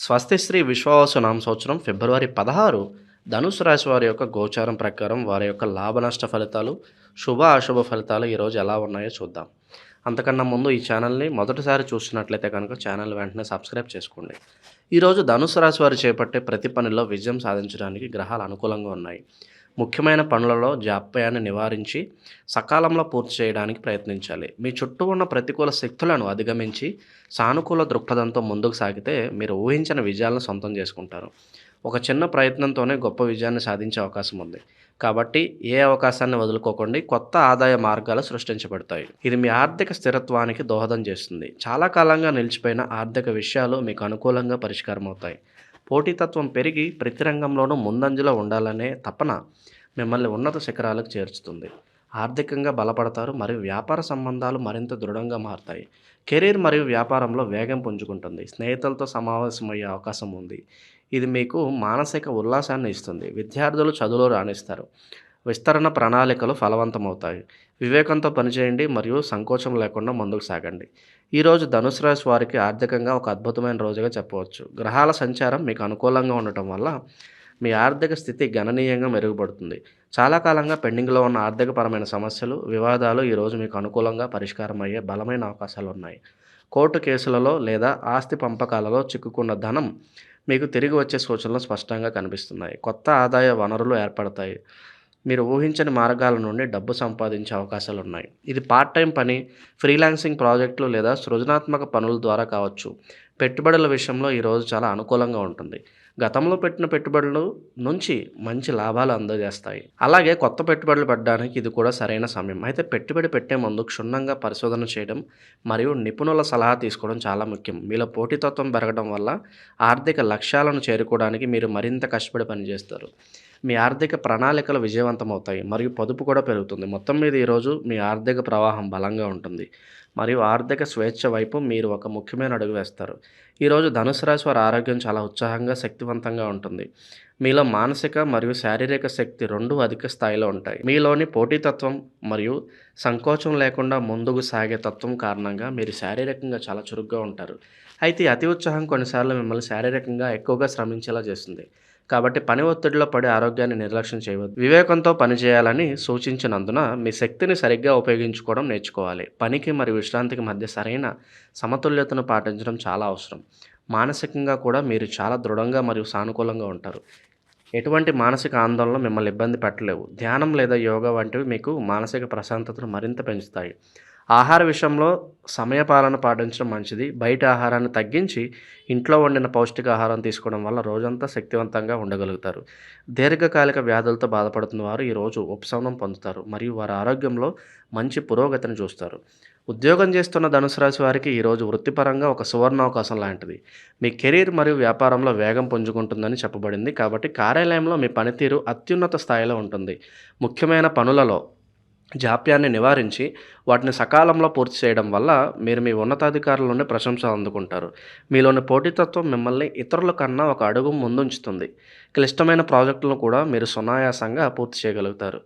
స్వస్తిశ్రీ విశ్వావసునామ సంవత్సరం ఫిబ్రవరి 16 ధనుసు రాశి వారి యొక్క గోచారం ప్రకారం వారి యొక్క లాభ నష్ట ఫలితాలు, శుభ అశుభ ఫలితాలు ఈరోజు ఎలా ఉన్నాయో చూద్దాం. అంతకన్నా ముందు ఈ ఛానల్ని మొదటిసారి చూస్తున్నట్లయితే కనుక ఛానల్ వెంటనే సబ్స్క్రైబ్ చేసుకోండి. ఈరోజు ధనుసు రాశి వారు చేపట్టే ప్రతి పనిలో విజయం సాధించడానికి గ్రహాలు అనుకూలంగా ఉన్నాయి. ముఖ్యమైన పనులలో జాప్యాన్ని నివారించి సకాలంలో పూర్తి చేయడానికి ప్రయత్నించాలి. మీ చుట్టూ ఉన్న ప్రతికూల శక్తులను అధిగమించి సానుకూల దృక్పథంతో ముందుకు సాగితే మీరు ఊహించిన విజయాలను సొంతం చేసుకుంటారు. ఒక చిన్న ప్రయత్నంతోనే గొప్ప విజయాన్ని సాధించే అవకాశం ఉంది. కాబట్టి ఏ అవకాశాన్ని వదులుకోకండి. కొత్త ఆదాయ మార్గాలు సృష్టించబడతాయి. ఇది మీ ఆర్థిక స్థిరత్వానికి దోహదం చేస్తుంది. చాలా కాలంగా నిలిచిపోయిన ఆర్థిక విషయాలు మీకు అనుకూలంగా పరిష్కారం అవుతాయి. పోటీతత్వం పెరిగి ప్రతి రంగంలోనూ ముందంజలో ఉండాలనే తపన మిమ్మల్ని ఉన్నత శిఖరాలకు చేర్చుతుంది. ఆర్థికంగా బలపడతారు మరియు వ్యాపార సంబంధాలు మరింత దృఢంగా మారతాయి. కెరీర్ మరియు వ్యాపారంలో వేగం పుంజుకుంటుంది. స్నేహితులతో సమావేశమయ్యే అవకాశం ఉంది. ఇది మీకు మానసిక ఉల్లాసాన్ని ఇస్తుంది. విద్యార్థులు చదువులో రాణిస్తారు. విస్తరణ ప్రణాళికలు ఫలవంతమవుతాయి. వివేకంతో పనిచేయండి మరియు సంకోచం లేకుండా ముందుకు సాగండి. ఈరోజు ధనుసు రాశి వారికి ఆర్థికంగా ఒక అద్భుతమైన రోజుగా చెప్పవచ్చు. గ్రహాల సంచారం మీకు అనుకూలంగా ఉండటం వల్ల మీ ఆర్థిక స్థితి గణనీయంగా మెరుగుపడుతుంది. చాలా కాలంగా పెండింగ్లో ఉన్న ఆర్థికపరమైన సమస్యలు, వివాదాలు ఈరోజు మీకు అనుకూలంగా పరిష్కారం అయ్యే బలమైన అవకాశాలు ఉన్నాయి. కోర్టు కేసులలో లేదా ఆస్తి పంపకాలలో చిక్కుకున్న ధనం మీకు తిరిగి వచ్చే సూచనలు స్పష్టంగా కనిపిస్తున్నాయి. కొత్త ఆదాయ వనరులు ఏర్పడతాయి. మీరు ఊహించని మార్గాల నుండి డబ్బు సంపాదించే అవకాశాలు ఉన్నాయి. ఇది పార్ట్ టైం పని, ఫ్రీలాన్సింగ్ ప్రాజెక్టులు లేదా సృజనాత్మక పనుల ద్వారా కావచ్చు. పెట్టుబడుల విషయంలో ఈరోజు చాలా అనుకూలంగా ఉంటుంది. గతంలో పెట్టిన పెట్టుబడుల నుంచి మంచి లాభాలు అందజేస్తాయి. అలాగే కొత్త పెట్టుబడులు పెట్టడానికి ఇది కూడా సరైన సమయం. అయితే పెట్టుబడి పెట్టే ముందు క్షుణ్ణంగా పరిశోధన చేయడం మరియు నిపుణుల సలహా తీసుకోవడం చాలా ముఖ్యం. మీలో పోటీతత్వం పెరగడం వల్ల ఆర్థిక లక్ష్యాలను చేరుకోవడానికి మీరు మరింత కష్టపడి పనిచేస్తారు. మీ ఆర్థిక ప్రణాళికలు విజయవంతమవుతాయి మరియు పొదుపు కూడా పెరుగుతుంది. మొత్తం మీద ఈరోజు మీ ఆర్థిక ప్రవాహం బలంగా ఉంటుంది మరియు ఆర్థిక స్వేచ్ఛ వైపు మీరు ఒక ముఖ్యమైన అడుగు వేస్తారు. ఈరోజు ధనుసు రాశి వారి ఆరోగ్యం చాలా ఉత్సాహంగా, శక్తివంతంగా ఉంటుంది. మీలో మానసిక మరియు శారీరక శక్తి రెండూ అధిక స్థాయిలో ఉంటాయి. మీలోని పోటీతత్వం మరియు సంకోచం లేకుండా ముందుకు సాగే తత్వం కారణంగా మీరు శారీరకంగా చాలా చురుగ్గా ఉంటారు. అయితే ఈ అతి ఉత్సాహం కొన్నిసార్లు మిమ్మల్ని శారీరకంగా ఎక్కువగా శ్రమించేలా చేస్తుంది. కాబట్టి పని ఒత్తిడిలో పడి ఆరోగ్యాన్ని నిర్లక్ష్యం చేయవద్దు. వివేకంతో పనిచేయాలని సూచించినందున మీ శక్తిని సరిగ్గా ఉపయోగించుకోవడం నేర్చుకోవాలి. పనికి మరియు విశ్రాంతికి మధ్య సరైన సమతుల్యతను పాటించడం చాలా అవసరం. మానసికంగా కూడా మీరు చాలా దృఢంగా మరియు సానుకూలంగా ఉంటారు. ఎటువంటి మానసిక ఆందోళన మిమ్మల్ని ఇబ్బంది పెట్టలేవు. ధ్యానం లేదా యోగా వంటివి మీకు మానసిక ప్రశాంతతను మరింత పెంచుతాయి. ఆహార విషయంలో సమయపాలన పాటించడం మంచిది. బయట ఆహారాన్ని తగ్గించి ఇంట్లో వండిన పౌష్టికాహారం తీసుకోవడం వల్ల రోజంతా శక్తివంతంగా ఉండగలుగుతారు. దీర్ఘకాలిక వ్యాధులతో బాధపడుతున్న వారు ఈరోజు ఉపశమనం పొందుతారు మరియు వారి ఆరోగ్యంలో మంచి పురోగతిని చూస్తారు. ఉద్యోగం చేస్తున్న ధనుసు రాశి వారికి ఈరోజు వృత్తిపరంగా ఒక సువర్ణావకాశం లాంటిది. మీ కెరీర్ మరియు వ్యాపారంలో వేగం పుంజుకుంటుందని చెప్పబడింది. కాబట్టి కార్యాలయంలో మీ పనితీరు అత్యున్నత స్థాయిలో ఉంటుంది. ముఖ్యమైన పనులలో జాప్యాన్ని నివారించి వాటిని సకాలంలో పూర్తి చేయడం వల్ల మీరు మీ ఉన్నతాధికారుల నుండి ప్రశంసలు అందుకుంటారు. మీలోని పోటీతత్వం మిమ్మల్ని ఇతరుల కన్నా ఒక అడుగు ముందుంచుతుంది. క్లిష్టమైన ప్రాజెక్టులను కూడా మీరు సునాయాసంగా పూర్తి చేయగలుగుతారు.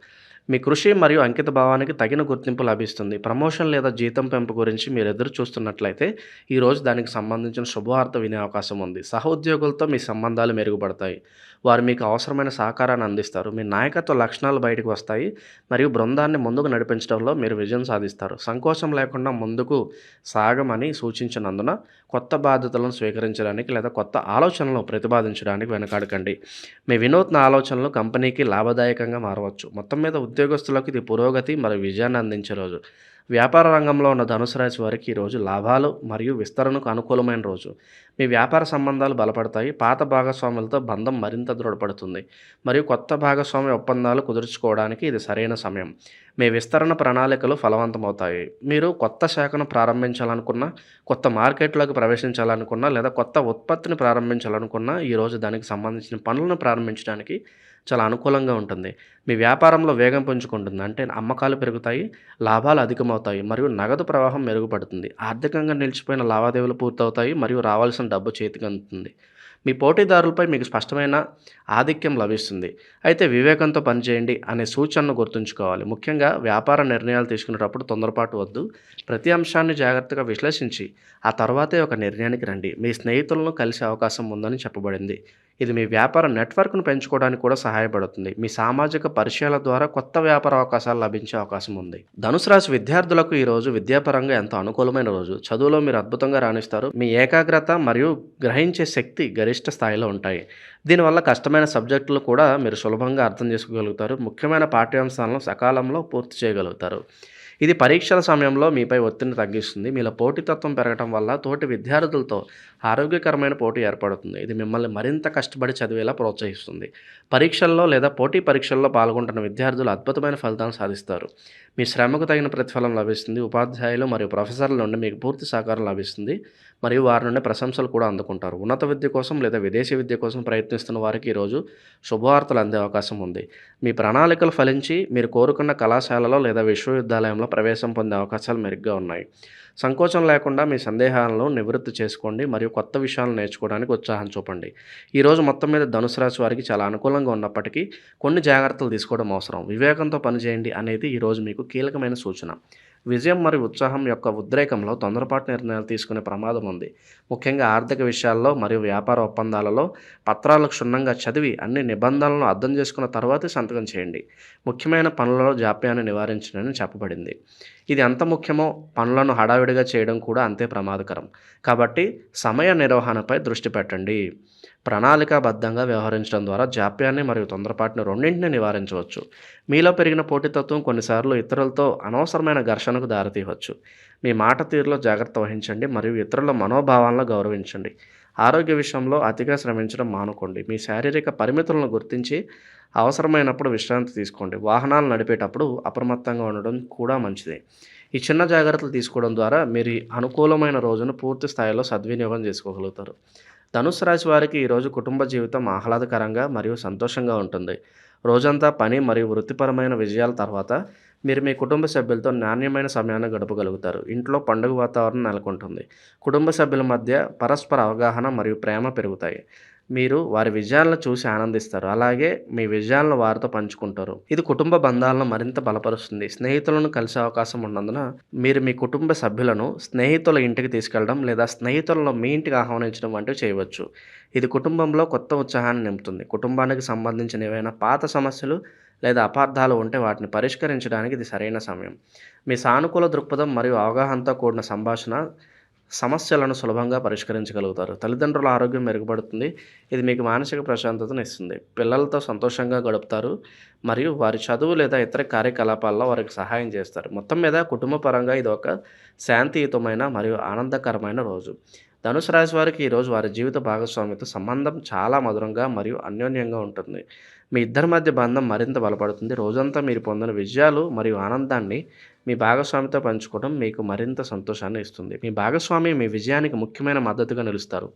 మీ కృషి మరియు అంకిత భావానికి తగిన గుర్తింపు లభిస్తుంది. ప్రమోషన్ లేదా జీతం పెంపు గురించి మీరు ఎదురు చూస్తున్నట్లయితే ఈరోజు దానికి సంబంధించిన శుభవార్త వినే అవకాశం ఉంది. సహోద్యోగులతో మీ సంబంధాలు మెరుగుపడతాయి. వారు మీకు అవసరమైన సహకారాన్ని అందిస్తారు. మీ నాయకత్వ లక్షణాలు బయటకు వస్తాయి మరియు బృందాన్ని ముందుకు నడిపించడంలో మీరు విజయం సాధిస్తారు. సంకోచం లేకుండా ముందుకు సాగమని సూచించినందున కొత్త బాధ్యతలను స్వీకరించడానికి లేదా కొత్త ఆలోచనలను ప్రతిపాదించడానికి వెనకాడకండి. మీ వినూత్న ఆలోచనలు కంపెనీకి లాభదాయకంగా మారవచ్చు. మొత్తం మీద ఉద్యోగస్తులకు ఇది పురోగతి మరియు విజయాన్ని అందించే రోజు. వ్యాపార రంగంలో ఉన్న ధనుసు రాశి వారికి ఈరోజు లాభాలు మరియు విస్తరణకు అనుకూలమైన రోజు. మీ వ్యాపార సంబంధాలు బలపడతాయి. పాత భాగస్వాములతో బంధం మరింత దృఢపడుతుంది మరియు కొత్త భాగస్వామ్య ఒప్పందాలు కుదుర్చుకోవడానికి ఇది సరైన సమయం. మీ విస్తరణ ప్రణాళికలు ఫలవంతమవుతాయి. మీరు కొత్త శాఖను ప్రారంభించాలనుకున్నా, కొత్త మార్కెట్లోకి ప్రవేశించాలనుకున్నా లేదా కొత్త ఉత్పత్తిని ప్రారంభించాలనుకున్నా ఈరోజు దానికి సంబంధించిన పనులను ప్రారంభించడానికి చాలా అనుకూలంగా ఉంటుంది. మీ వ్యాపారంలో వేగం పుంజుకుంటుంది. అంటే అమ్మకాలు పెరుగుతాయి, లాభాలు అధికమవుతాయి మరియు నగదు ప్రవాహం మెరుగుపడుతుంది. ఆర్థికంగా నిలిచిపోయిన లావాదేవీలు పూర్తవుతాయి మరియు రావాల్సిన డబ్బు చేతికి అందుతుంది. మీ పోటీదారులపై మీకు స్పష్టమైన ఆధిక్యం లభిస్తుంది. అయితే వివేకంతో పనిచేయండి అనే సూచనను గుర్తుంచుకోవాలి. ముఖ్యంగా వ్యాపార నిర్ణయాలు తీసుకునేటప్పుడు తొందరపాటు వద్దు. ప్రతి అంశాన్ని జాగ్రత్తగా విశ్లేషించి ఆ తర్వాతే ఒక నిర్ణయానికి రండి. మీ స్నేహితులను కలిసే అవకాశం ఉందని చెప్పబడింది. ఇది మీ వ్యాపార నెట్వర్క్ను పెంచుకోవడానికి కూడా సహాయపడుతుంది. మీ సామాజిక పరిచయాల ద్వారా కొత్త వ్యాపార అవకాశాలు లభించే అవకాశం ఉంది. ధనుసు రాశి విద్యార్థులకు ఈరోజు విద్యాపరంగా ఎంతో అనుకూలమైన రోజు. చదువులో మీరు అద్భుతంగా రాణిస్తారు. మీ ఏకాగ్రత మరియు గ్రహించే శక్తి గరిష్ట స్థాయిలో ఉంటాయి. దీనివల్ల కష్టమైన సబ్జెక్టులు కూడా మీరు సులభంగా అర్థం చేసుకోగలుగుతారు. ముఖ్యమైన పాఠ్యాంశాలను సకాలంలో పూర్తి చేయగలుగుతారు. ఇది పరీక్షల సమయంలో మీపై ఒత్తిడిని తగ్గిస్తుంది. మీలో పోటీతత్వం పెరగటం వల్ల తోటి విద్యార్థులతో ఆరోగ్యకరమైన పోటీ ఏర్పడుతుంది. ఇది మిమ్మల్ని మరింత కష్టపడి చదివేలా ప్రోత్సహిస్తుంది. పరీక్షల్లో లేదా పోటీ పరీక్షల్లో పాల్గొంటున్న విద్యార్థులు అద్భుతమైన ఫలితాలను సాధిస్తారు. మీ శ్రమకు తగిన ప్రతిఫలం లభిస్తుంది. ఉపాధ్యాయులు మరియు ప్రొఫెసర్ల నుండి మీకు పూర్తి సహకారం లభిస్తుంది మరియు వారి నుండి ప్రశంసలు కూడా అందుకుంటారు. ఉన్నత విద్య కోసం లేదా విదేశీ విద్య కోసం ప్రయత్నిస్తున్న వారికి ఈరోజు శుభవార్తలు అందే అవకాశం ఉంది. మీ ప్రణాళికలు ఫలించి మీరు కోరుకున్న కళాశాలలో లేదా విశ్వవిద్యాలయంలో ప్రవేశం పొందే అవకాశాలు మెరుగ్గా ఉన్నాయి. సంకోచం లేకుండా మీ సందేహాలను నివృత్తి చేసుకోండి మరియు కొత్త విషయాలను నేర్చుకోవడానికి ఉత్సాహం చూపండి. ఈరోజు మొత్తం మీద ధనుసు రాశి వారికి చాలా అనుకూలంగా ఉన్నప్పటికీ కొన్ని జాగ్రత్తలు తీసుకోవడం అవసరం. వివేకంతో పనిచేయండి అనేది ఈరోజు మీకు కీలకమైన సూచన. విజయం మరియు ఉత్సాహం యొక్క ఉద్రేకంలో తొందరపాటు నిర్ణయాలు తీసుకునే ప్రమాదం ఉంది. ముఖ్యంగా ఆర్థిక విషయాల్లో మరియు వ్యాపార ఒప్పందాలలో పత్రాలకు క్షుణ్ణంగా చదివి అన్ని నిబంధనలను అర్థం చేసుకున్న తర్వాతే సంతకం చేయండి. ముఖ్యమైన పనులలో జాప్యాన్ని నివారించడని చెప్పబడింది. ఇది ఎంత ముఖ్యమో పనులను హడావిడిగా చేయడం కూడా అంతే ప్రమాదకరం. కాబట్టి సమయ నిర్వహణపై దృష్టి పెట్టండి. ప్రణాళికాబద్ధంగా వ్యవహరించడం ద్వారా జాప్యాన్ని మరియు తొందరపాటుని రెండింటిని నివారించవచ్చు. మీలో పెరిగిన పోటీతత్వం కొన్నిసార్లు ఇతరులతో అనవసరమైన ఘర్షణకు దారితీయవచ్చు. మీ మాట తీరులో జాగ్రత్త వహించండి మరియు ఇతరుల మనోభావాలను గౌరవించండి. ఆరోగ్య విషయంలో అతిగా శ్రమించడం మానుకోండి. మీ శారీరక పరిమితులను గుర్తించి అవసరమైనప్పుడు విశ్రాంతి తీసుకోండి. వాహనాలు నడిపేటప్పుడు అప్రమత్తంగా ఉండడం కూడా మంచిది. ఈ చిన్న జాగ్రత్తలు తీసుకోవడం ద్వారా మీరు అనుకూలమైన రోజును పూర్తి స్థాయిలో సద్వినియోగం చేసుకోగలుగుతారు. ధనుస్సు రాశి వారికి ఈరోజు కుటుంబ జీవితం ఆహ్లాదకరంగా మరియు సంతోషంగా ఉంటుంది. రోజంతా పని మరియు వృత్తిపరమైన విజయాల తర్వాత మీరు మీ కుటుంబ సభ్యులతో నాణ్యమైన సమయాన్ని గడపగలుగుతారు. ఇంట్లో పండుగ వాతావరణం నెలకొంటుంది. కుటుంబ సభ్యుల మధ్య పరస్పర అవగాహన మరియు ప్రేమ పెరుగుతాయి. మీరు వారి విజయాలను చూసి ఆనందిస్తారు. అలాగే మీ విజయాలను వారితో పంచుకుంటారు. ఇది కుటుంబ బంధాలను మరింత బలపరుస్తుంది. స్నేహితులను కలిసే అవకాశం ఉన్నందున మీరు మీ కుటుంబ సభ్యులను స్నేహితుల ఇంటికి తీసుకెళ్లడం లేదా స్నేహితులను మీ ఇంటికి ఆహ్వానించడం వంటివి చేయవచ్చు. ఇది కుటుంబంలో కొత్త ఉత్సాహాన్ని నింపుతుంది. కుటుంబానికి సంబంధించిన ఏవైనా పాత సమస్యలు లేదా అపార్థాలు ఉంటే వాటిని పరిష్కరించడానికి ఇది సరైన సమయం. మీ సానుకూల దృక్పథం మరియు అవగాహనతో కూడిన సంభాషణ సమస్యలను సులభంగా పరిష్కరించగలుగుతారు. తల్లిదండ్రుల ఆరోగ్యం మెరుగుపడుతుంది. ఇది మీకు మానసిక ప్రశాంతతను ఇస్తుంది. పిల్లలతో సంతోషంగా గడుపుతారు మరియు వారి చదువు లేదా ఇతర కార్యకలాపాల్లో వారికి సహాయం చేస్తారు. మొత్తం మీద కుటుంబ పరంగా ఇది ఒక శాంతియుతమైన మరియు ఆనందకరమైన రోజు. ధనుసు రాశి వారికి ఈరోజు వారి జీవిత భాగస్వామితో సంబంధం చాలా మధురంగా మరియు అన్యోన్యంగా ఉంటుంది. మీ ఇద్దరి మధ్య బంధం మరింత బలపడుతుంది. రోజంతా మీరు పొందిన విజయాలు మరియు ఆనందాన్ని మీ భాగస్వామితో పంచుకోవడం మీకు మరింత సంతోషాన్ని ఇస్తుంది. మీ భాగస్వామి మీ విజయానికి ముఖ్యమైన మద్దతుగా నిలుస్తారు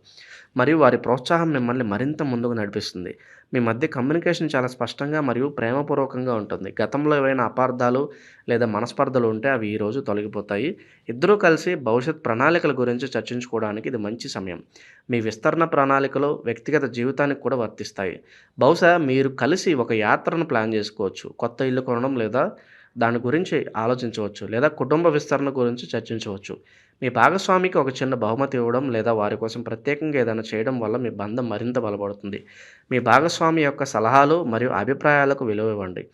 మరియు వారి ప్రోత్సాహం మిమ్మల్ని మరింత ముందుకు నడిపిస్తుంది. మీ మధ్య కమ్యూనికేషన్ చాలా స్పష్టంగా మరియు ప్రేమపూర్వకంగా ఉంటుంది. గతంలో ఏవైనా అపార్థాలు లేదా మనస్పర్ధలు ఉంటే అవి ఈరోజు తొలగిపోతాయి. ఇద్దరూ కలిసి భవిష్యత్ ప్రణాళికల గురించి చర్చించుకోవడానికి ఇది మంచి సమయం. మీ విస్తరణ ప్రణాళికలు వ్యక్తిగత జీవితానికి కూడా వర్తిస్తాయి. బహుశా మీరు కలిసి ఒక యాత్రను ప్లాన్ చేసుకోవచ్చు. కొత్త ఇల్లు కొనడం లేదా దాని గురించి ఆలోచించవచ్చు లేదా కుటుంబ విస్తరణ గురించి చర్చించవచ్చు. మీ భాగస్వామికి ఒక చిన్న బహుమతి ఇవ్వడం లేదా వారి కోసం ప్రత్యేకంగా ఏదైనా చేయడం వల్ల మీ బంధం మరింత బలపడుతుంది. మీ భాగస్వామి యొక్క సలహాలు మరియు అభిప్రాయాలకు విలువ ఇవ్వండి.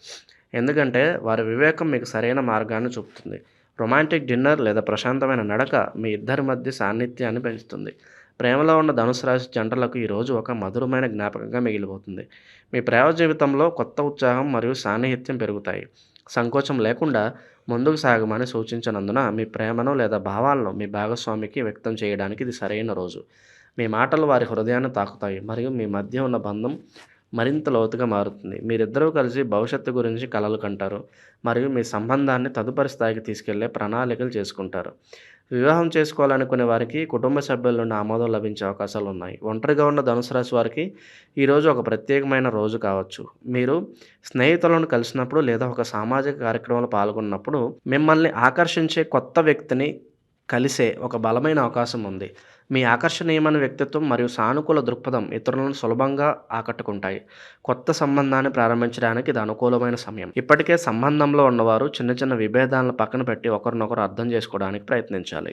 ఎందుకంటే వారి వివేకం మీకు సరైన మార్గాన్ని చూపుతుంది. రొమాంటిక్ డిన్నర్ లేదా ప్రశాంతమైన నడక మీ ఇద్దరి మధ్య సాన్నిధ్యాన్ని పెంచుతుంది. ప్రేమలో ఉన్న ధనుసు రాశి జంటలకు ఈరోజు ఒక మధురమైన జ్ఞాపకంగా మిగిలిపోతుంది. మీ ప్రేమ జీవితంలో కొత్త ఉత్సాహం మరియు సాన్నిహిత్యం పెరుగుతాయి. సంకోచం లేకుండా ముందుకు సాగమని సూచించినందున మీ ప్రేమను లేదా భావాలను మీ భాగస్వామికి వ్యక్తం చేయడానికి ఇది సరైన రోజు. మీ మాటలు వారి హృదయాన్ని తాకుతాయి మరియు మీ మధ్య ఉన్న బంధం మరింత లోతుగా మారుతుంది. మీరిద్దరూ కలిసి భవిష్యత్తు గురించి కలలు కంటారు మరియు మీ సంబంధాన్ని తదుపరి స్థాయికి తీసుకెళ్లే ప్రణాళికలు చేసుకుంటారు. వివాహం చేసుకోవాలనుకునే వారికి కుటుంబ సభ్యుల నుండి ఆమోదం లభించే అవకాశాలు ఉన్నాయి. ఒంటరిగా ఉన్న ధనుసు రాశి వారికి ఈరోజు ఒక ప్రత్యేకమైన రోజు కావచ్చు. మీరు స్నేహితులను కలిసినప్పుడు లేదా ఒక సామాజిక కార్యక్రమంలో పాల్గొన్నప్పుడు మిమ్మల్ని ఆకర్షించే కొత్త వ్యక్తిని కలిసే ఒక బలమైన అవకాశం ఉంది. మీ ఆకర్షణీయమైన వ్యక్తిత్వం మరియు సానుకూల దృక్పథం ఇతరులను సులభంగా ఆకట్టుకుంటాయి. కొత్త సంబంధాన్ని ప్రారంభించడానికి ఇది అనుకూలమైన సమయం. ఇప్పటికే సంబంధంలో ఉన్నవారు చిన్న చిన్న విభేదాలను పక్కన పెట్టి ఒకరినొకరు అర్థం చేసుకోవడానికి ప్రయత్నించాలి.